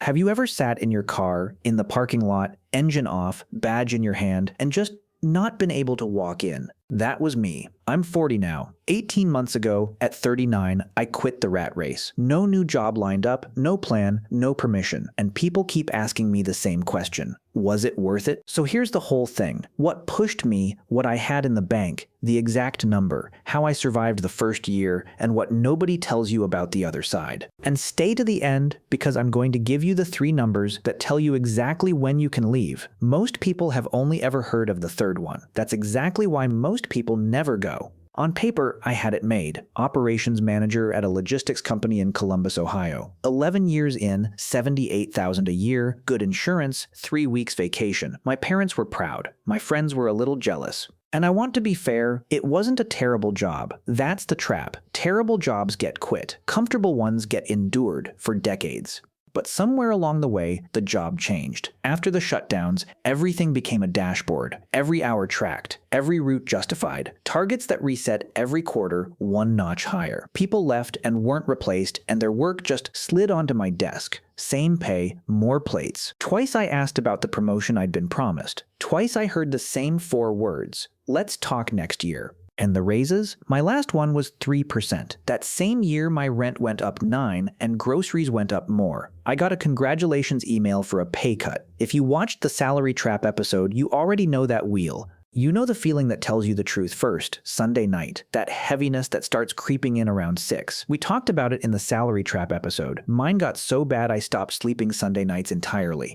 Have you ever sat in your car, in the parking lot, engine off, badge in your hand, and just not been able to walk in? That was me. I'm 40 now. 18 months ago, at 39, I quit the rat race. No new job lined up, no plan, no permission. And people keep asking me the same question. Was it worth it? So here's the whole thing. What pushed me, what I had in the bank, the exact number, how I survived the first year, and what nobody tells you about the other side. And stay to the end, because I'm going to give you the 3 numbers that tell you exactly when you can leave. Most people have only ever heard of the third one. That's exactly why most people never go. On paper, I had it made. Operations manager at a logistics company in Columbus, Ohio. 11 years in, $78,000 a year, good insurance, 3 weeks vacation. My parents were proud. My friends were a little jealous. And I want to be fair, it wasn't a terrible job. That's the trap. Terrible jobs get quit. Comfortable ones get endured for decades. But somewhere along the way, the job changed. After the shutdowns, everything became a dashboard. Every hour tracked. Every route justified. Targets that reset every quarter 1 notch higher. People left and weren't replaced, and their work just slid onto my desk. Same pay, more plates. Twice I asked about the promotion I'd been promised. Twice I heard the same 4 words. Let's talk next year. And the raises? My last one was 3%. That same year, my rent went up 9% and groceries went up more. I got a congratulations email for a pay cut. If you watched the Salary Trap episode, you already know that wheel. You know the feeling that tells you the truth first, Sunday night. That heaviness that starts creeping in around 6. We talked about it in the Salary Trap episode. Mine got so bad I stopped sleeping Sunday nights entirely.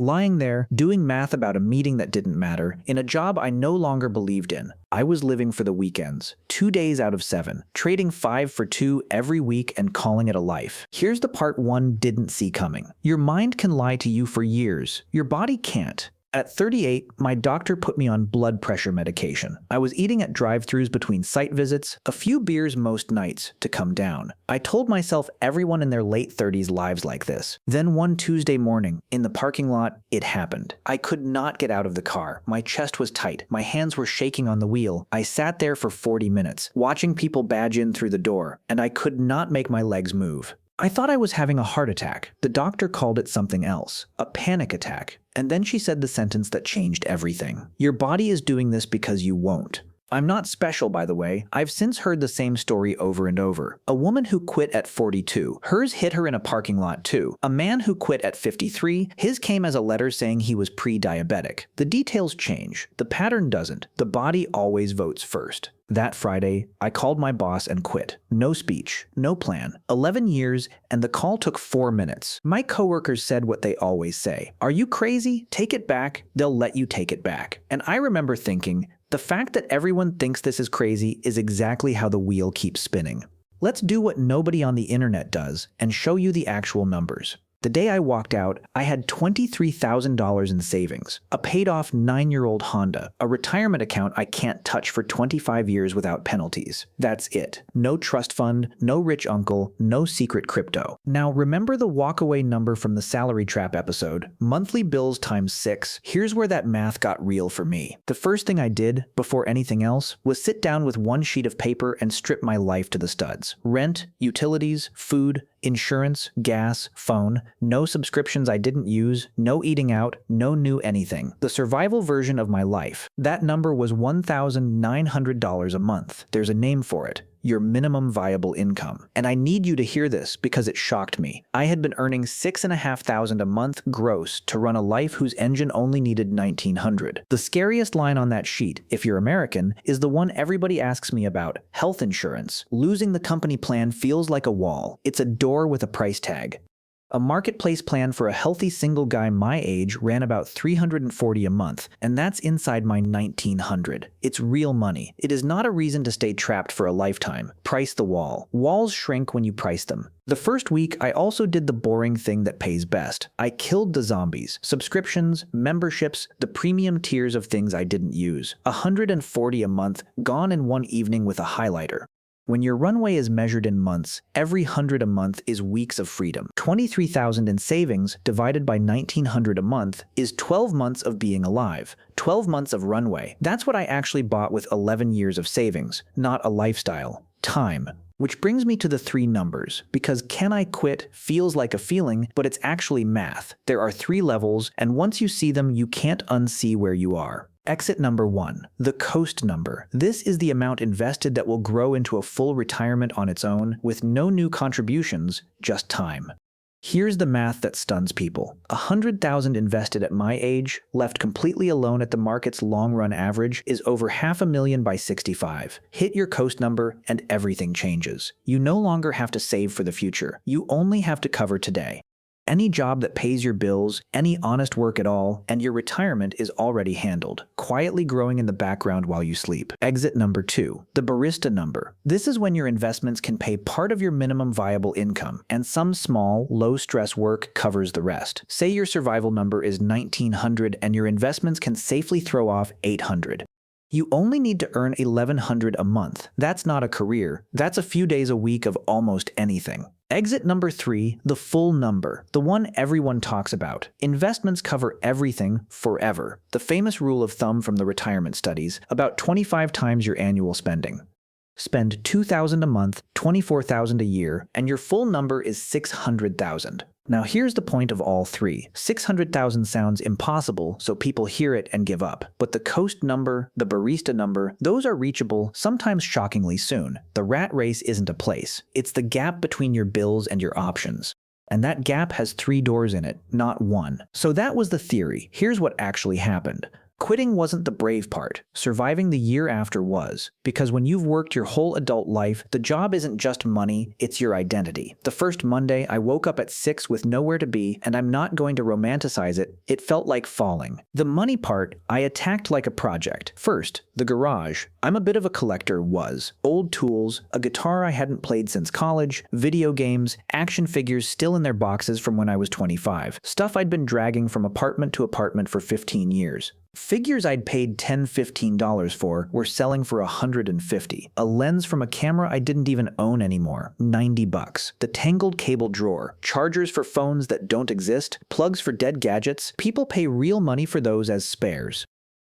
Lying there, doing math about a meeting that didn't matter, in a job I no longer believed in. I was living for the weekends, 2 days out of 7, trading 5 for 2 every week and calling it a life. Here's the part 1 didn't see coming. Your mind can lie to you for years. Your body can't. At 38, my doctor put me on blood pressure medication. I was eating at drive-thrus between site visits, a few beers most nights, to come down. I told myself everyone in their late 30s lives like this. Then one Tuesday morning, in the parking lot, it happened. I could not get out of the car. My chest was tight. My hands were shaking on the wheel. I sat there for 40 minutes, watching people badge in through the door, and I could not make my legs move. I thought I was having a heart attack. The doctor called it something else, a panic attack. And then she said the sentence that changed everything. Your body is doing this because you won't. I'm not special, by the way. I've since heard the same story over and over. A woman who quit at 42. Hers hit her in a parking lot too. A man who quit at 53. His came as a letter saying he was pre-diabetic. The details change. The pattern doesn't. The body always votes first. That Friday, I called my boss and quit. No speech, no plan. 11 years, and the call took 4 minutes. My coworkers said what they always say. Are you crazy? Take it back. They'll let you take it back. And I remember thinking, the fact that everyone thinks this is crazy is exactly how the wheel keeps spinning. Let's do what nobody on the internet does and show you the actual numbers. The day I walked out, I had $23,000 in savings, a paid-off 9-year-old Honda, a retirement account I can't touch for 25 years without penalties. That's it. No trust fund, no rich uncle, no secret crypto. Now remember the walkaway number from the Salary Trap episode? Monthly bills times 6. Here's where that math got real for me. The first thing I did, before anything else, was sit down with 1 sheet of paper and strip my life to the studs. Rent, utilities, food, insurance, gas, phone, no subscriptions I didn't use, no eating out, no new anything. The survival version of my life. That number was $1,900 a month. There's a name for it. Your minimum viable income. And I need you to hear this because it shocked me. I had been earning $6,500 a month gross to run a life whose engine only needed $1,900. The scariest line on that sheet, if you're American, is the one everybody asks me about: health insurance. Losing the company plan feels like a wall. It's a door with a price tag. A marketplace plan for a healthy single guy my age ran about $340 a month, and that's inside my $1,900. It's real money. It is not a reason to stay trapped for a lifetime. Price the wall. Walls shrink when you price them. The first week, I also did the boring thing that pays best. I killed the zombies. Subscriptions, memberships, the premium tiers of things I didn't use. $140 a month, gone in one evening with a highlighter. When your runway is measured in months, every 100 a month is weeks of freedom. 23,000 in savings divided by 1,900 a month is 12 months of being alive. 12 months of runway. That's what I actually bought with 11 years of savings, not a lifestyle. Time. Which brings me to the three numbers, because can I quit feels like a feeling, but it's actually math. There are three levels, and once you see them, you can't unsee where you are. Exit number 1, the coast number. This is the amount invested that will grow into a full retirement on its own, with no new contributions, just time. Here's the math that stuns people. 100,000 invested at my age, left completely alone at the market's long-run average, is over $500,000 by 65. Hit your coast number and everything changes. You no longer have to save for the future. You only have to cover today. Any job that pays your bills, any honest work at all, and your retirement is already handled, quietly growing in the background while you sleep. Exit number 2, the barista number. This is when your investments can pay part of your minimum viable income, and some small, low-stress work covers the rest. Say your survival number is 1900 and your investments can safely throw off 800. You only need to earn 1100 a month. That's not a career. That's a few days a week of almost anything. Exit number 3, the full number, the one everyone talks about. Investments cover everything forever. The famous rule of thumb from the retirement studies, about 25 times your annual spending. Spend $2,000 a month, $24,000 a year, and your full number is $600,000. Now here's the point of all three. $600,000 sounds impossible, so people hear it and give up. But the coast number, the barista number, those are reachable, sometimes shockingly soon. The rat race isn't a place. It's the gap between your bills and your options. And that gap has 3 doors in it, not one. So that was the theory. Here's what actually happened. Quitting wasn't the brave part. Surviving the year after was. Because when you've worked your whole adult life, the job isn't just money, it's your identity. The first Monday, I woke up at 6 with nowhere to be, and I'm not going to romanticize it, it felt like falling. The money part, I attacked like a project. First, the garage. I'm a bit of a collector, was. Old tools, a guitar I hadn't played since college, video games, action figures still in their boxes from when I was 25. Stuff I'd been dragging from apartment to apartment for 15 years. Figures I'd paid $10, $15 for were selling for $150. A lens from a camera I didn't even own anymore, $90. The tangled cable drawer, chargers for phones that don't exist, plugs for dead gadgets. People pay real money for those as spares.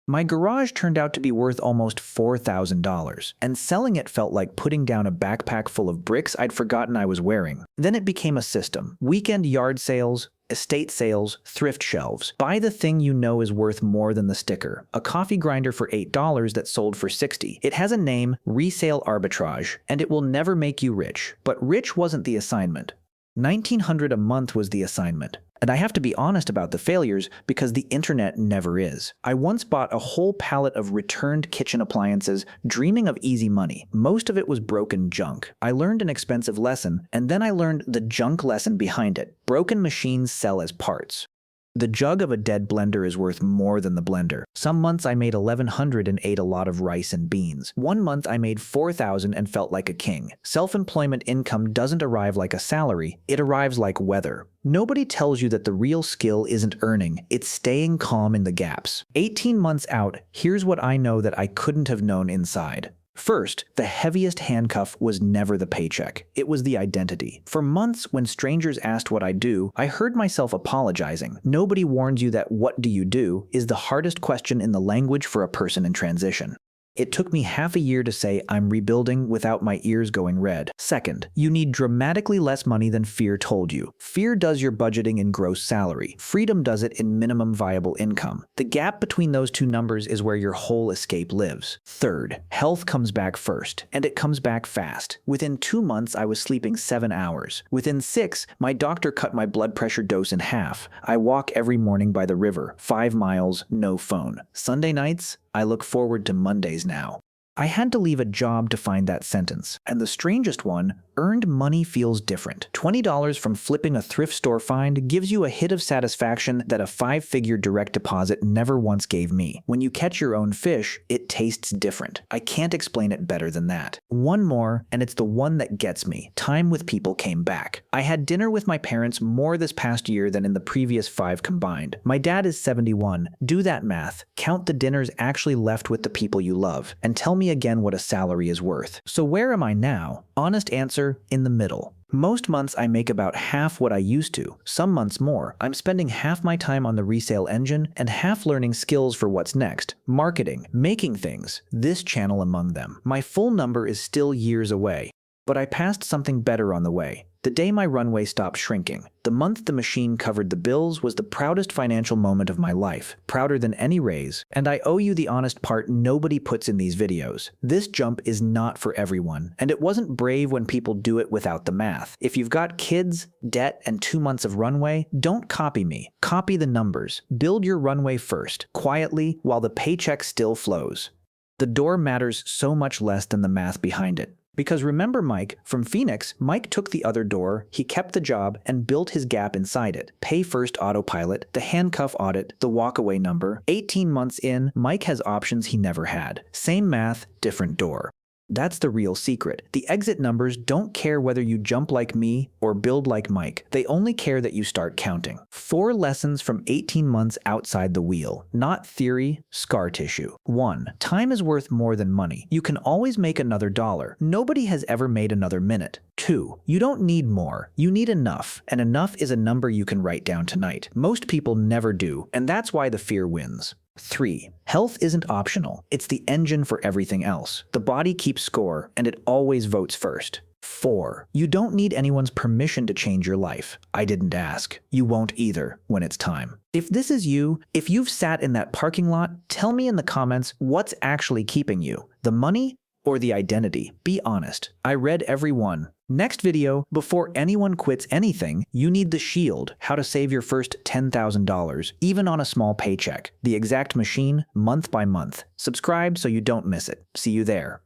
My garage turned out to be worth almost $4,000, and selling it felt like putting down a backpack full of bricks I'd forgotten I was wearing. Then it became a system. Weekend yard sales, estate sales, thrift shelves. Buy the thing you know is worth more than the sticker. A coffee grinder for $8 that sold for $60. It has a name, resale arbitrage, and it will never make you rich. But rich wasn't the assignment. $1,900 a month was the assignment. And I have to be honest about the failures because the internet never is. I once bought a whole pallet of returned kitchen appliances, dreaming of easy money. Most of it was broken junk. I learned an expensive lesson, and then I learned the junk lesson behind it. Broken machines sell as parts. The jug of a dead blender is worth more than the blender. Some months I made $1,100 and ate a lot of rice and beans. One month I made $4,000 and felt like a king. Self-employment income doesn't arrive like a salary, it arrives like weather. Nobody tells you that the real skill isn't earning, it's staying calm in the gaps. 18 months out, here's what I know that I couldn't have known inside. First, the heaviest handcuff was never the paycheck. It was the identity. For months, when strangers asked what I do, I heard myself apologizing. Nobody warns you that "what do you do" is the hardest question in the language for a person in transition. It took me half a year to say I'm rebuilding without my ears going red. Second, you need dramatically less money than fear told you. Fear does your budgeting in gross salary. Freedom does it in minimum viable income. The gap between those two numbers is where your whole escape lives. Third, health comes back first, and it comes back fast. Within 2 months, I was sleeping 7 hours. Within 6, my doctor cut my blood pressure dose in half. I walk every morning by the river, 5 miles, no phone. Sunday nights, I look forward to Mondays now. I had to leave a job to find that sentence. And the strangest one, earned money feels different. $20 from flipping a thrift store find gives you a hit of satisfaction that a 5-figure direct deposit never once gave me. When you catch your own fish, it tastes different. I can't explain it better than that. One more, and it's the one that gets me. Time with people came back. I had dinner with my parents more this past year than in the previous 5 combined. My dad is 71. Do that math. Count the dinners actually left with the people you love, and tell me again what a salary is worth. So where am I now? Honest answer, in the middle. Most months I make about half what I used to, some months more. I'm spending half my time on the resale engine and half learning skills for what's next. Marketing, making things, this channel among them. My full number is still years away. But I passed something better on the way. The day my runway stopped shrinking, the month the machine covered the bills was the proudest financial moment of my life, prouder than any raise, and I owe you the honest part nobody puts in these videos. This jump is not for everyone, and it wasn't brave when people do it without the math. If you've got kids, debt, and 2 months of runway, don't copy me. Copy the numbers. Build your runway first, quietly, while the paycheck still flows. The door matters so much less than the math behind it. Because remember Mike from Phoenix, Mike took the other door, he kept the job, and built his gap inside it. Pay first autopilot, the handcuff audit, the walkaway number. 18 months in, Mike has options he never had. Same math, different door. That's the real secret. The exit numbers don't care whether you jump like me or build like Mike. They only care that you start counting. 4 lessons from 18 months outside the wheel. Not theory, scar tissue. 1. Time is worth more than money. You can always make another dollar. Nobody has ever made another minute. 2. You don't need more. You need enough. And enough is a number you can write down tonight. Most people never do, and that's why the fear wins. 3. Health isn't optional. It's the engine for everything else. The body keeps score, and it always votes first. 4. You don't need anyone's permission to change your life. I didn't ask. You won't either when it's time. If this is you, if you've sat in that parking lot, tell me in the comments what's actually keeping you. The money or the identity? Be honest. I read every one. Next video, before anyone quits anything, you need the shield, how to save your first $10,000, even on a small paycheck. The exact machine, month by month. Subscribe so you don't miss it. See you there.